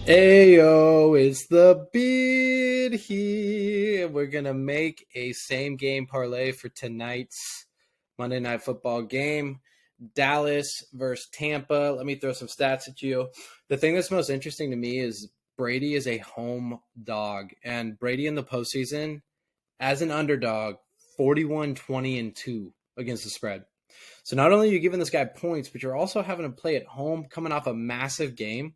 Ayo, it's the beard here. We're gonna make a same game parlay for tonight's Monday Night Football game. Dallas versus Tampa. Let me throw some stats at you. The thing that's most interesting to me is Brady is a home dog, and Brady in the postseason as an underdog, 41, 20, and 2 against the spread. So not only are you giving this guy points, but you're also having him play at home, coming off a massive game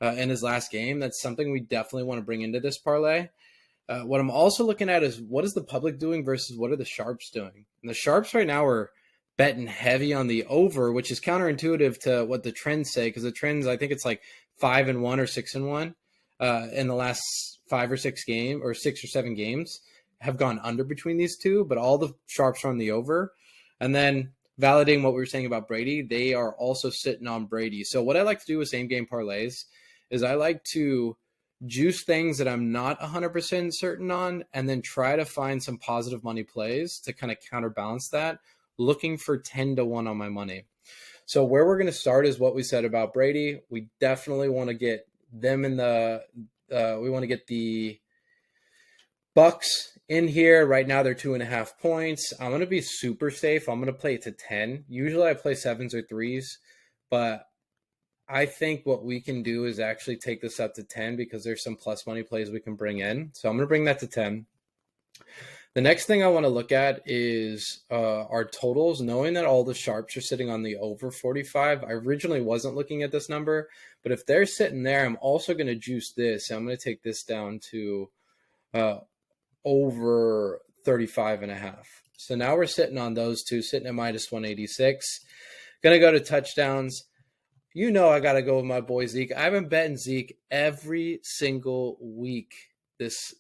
in his last game. That's something we definitely want to bring into this parlay. What I'm also looking at is what is the public doing versus what are the sharps doing? And the sharps right now are betting heavy on the over, which is counterintuitive to what the trends say, because the trends, I think it's like 5-1 or 6-1 in the last 5 or 6 games or 6 or 7 games have gone under between these two, but all the sharps are on the over. And then validating what we were saying about Brady, they are also sitting on Brady. So what I like to do with same game parlays is I like to juice things that I'm not 100% certain on and then try to find some positive money plays to kind of counterbalance that, looking for 10-1 on my money. So where we're going to start is what we said about Brady. We definitely want to get them in we want to get the Bucks in here. Right now they're 2.5 points. I'm going to be super safe. I'm going to play it to 10. Usually I play 7s or 3s, but I think what we can do is actually take this up to 10 because there's some plus money plays we can bring in. So I'm going to bring that to 10. The next thing I want to look at is our totals, knowing that all the sharps are sitting on the over 45. I originally wasn't looking at this number, but if they're sitting there, I'm also going to juice this. I'm going to take this down to over 35.5. So now we're sitting on those two, sitting at minus 186. Going to go to touchdowns. You know I got to go with my boy Zeke. I've been betting Zeke every single week this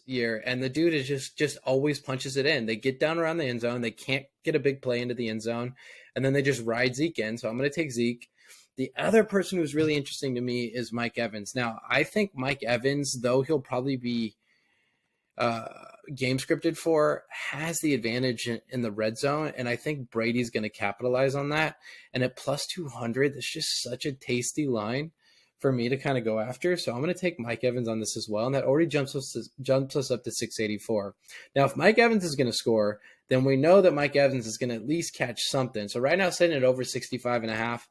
year, and the dude is just always punches it in. They get down around the end zone. They can't get a big play into the end zone, and then they just ride Zeke in. So I'm going to take Zeke. The other person who's really interesting to me is Mike Evans. Now, I think Mike Evans, though he'll probably be game scripted for, has the advantage in the red zone, and I think Brady's going to capitalize on that. And at plus 200, that's just such a tasty line for me to kind of go after. So I'm going to take Mike Evans on this as well, and that already jumps us up to 684. Now, if Mike Evans is going to score, then we know that Mike Evans is going to at least catch something. So right now, sitting at over 65.5.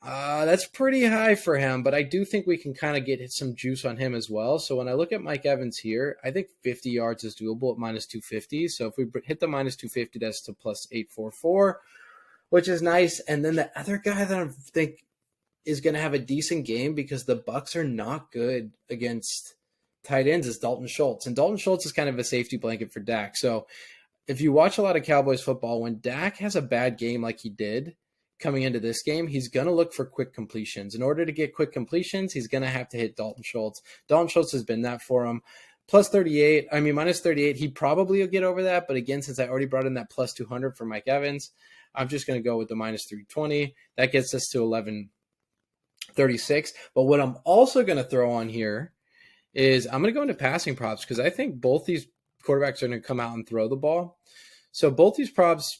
That's pretty high for him, but I do think we can kind of get some juice on him as well. So when I look at Mike Evans here, I think 50 yards is doable at minus 250. So if we hit the minus 250, that's to plus 844, which is nice. And then the other guy that I think is going to have a decent game because the Bucks are not good against tight ends is Dalton Schultz. And Dalton Schultz is kind of a safety blanket for Dak. So if you watch a lot of Cowboys football, when Dak has a bad game like he did coming into this game, he's going to look for quick completions. In order to get quick completions, he's going to have to hit Dalton Schultz. Dalton Schultz has been that for him. Minus 38, he probably will get over that. But again, since I already brought in that plus 200 for Mike Evans, I'm just going to go with the minus 320. That gets us to 1136. But what I'm also going to throw on here is I'm going to go into passing props because I think both these quarterbacks are going to come out and throw the ball. So both these props,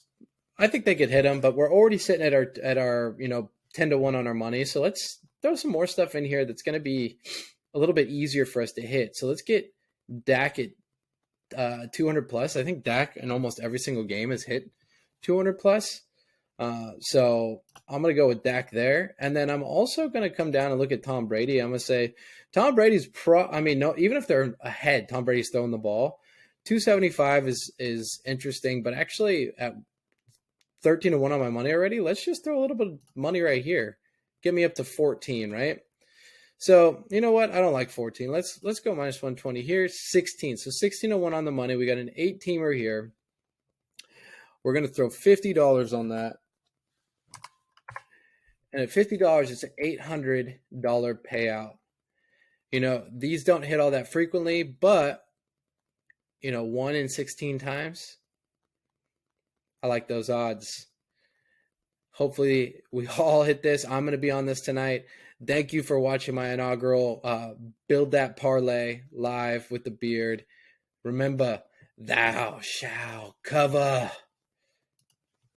I think they could hit them, but we're already sitting at our 10-1 on our money. So let's throw some more stuff in here that's going to be a little bit easier for us to hit. So let's get Dak at 200 plus. I think Dak in almost every single game has hit 200 plus. So I'm going to go with Dak there. And then I'm also going to come down and look at Tom Brady. I'm going to say Tom Brady's even if they're ahead, Tom Brady's throwing the ball. 275 is interesting, but actually at 13-1 on my money already, let's just throw a little bit of money right here. Get me up to 14, right? So, you know what? I don't like 14. Let's go minus 120 here. 16. So 16-1 on the money. We got an 8-teamer here. We're going to throw $50 on that. And at $50, it's an $800 payout. These don't hit all that frequently, but, 1 in 16 times, I like those odds. Hopefully we all hit this. I'm going to be on this tonight. Thank you for watching my inaugural Build That Parlay live with the beard. Remember, thou shalt cover.